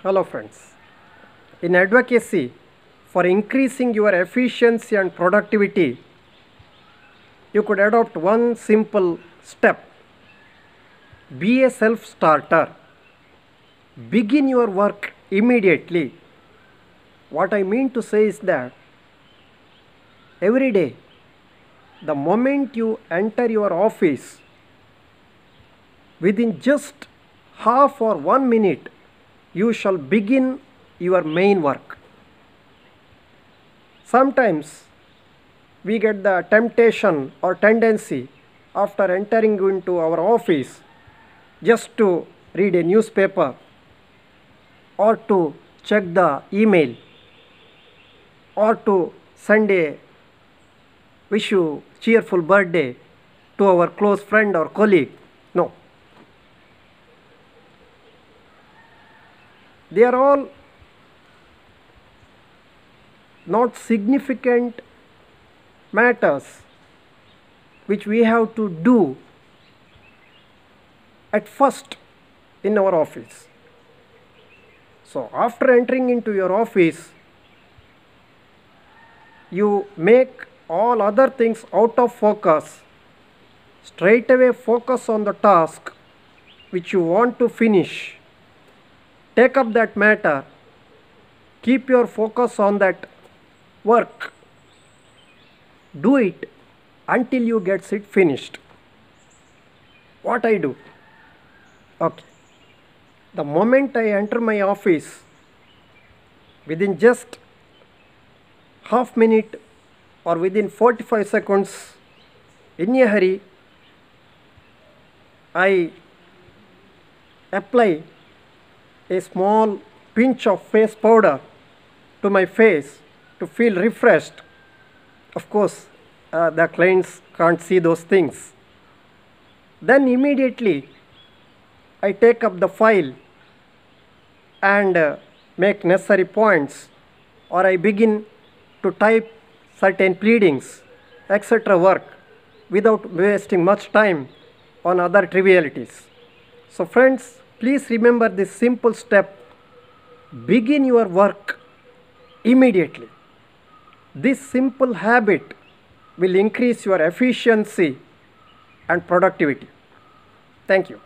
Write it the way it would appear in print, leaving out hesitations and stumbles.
Hello friends. In advocacy for increasing your efficiency and productivity, you could adopt one simple step. Be a self-starter. Begin your work immediately. What I mean to say is that every day, the moment you enter your office, within just half or 1 minute, you shall begin your main work. Sometimes we get the temptation or tendency after entering into our office just to read a newspaper or to check the email or to send a wish you cheerful birthday to our close friend or colleague. No, they are all not significant matters which we have to do at first in our office. So after entering into your office, you make all other things out of focus. Straight away focus on the task which you want to finish. Take up that matter. Keep your focus on that work. Do it until you get it finished. What I do? Okay. The moment I enter my office, within just half minute or within 45 seconds, in a hurry, I apply a small pinch of face powder to my face to feel refreshed. Of course, the clients can't see those things. Then immediately I take up the file and make necessary points, or I begin to type certain pleadings, etc. work without wasting much time on other trivialities. So friends, please remember this simple step. Begin your work immediately. This simple habit will increase your efficiency and productivity. Thank you.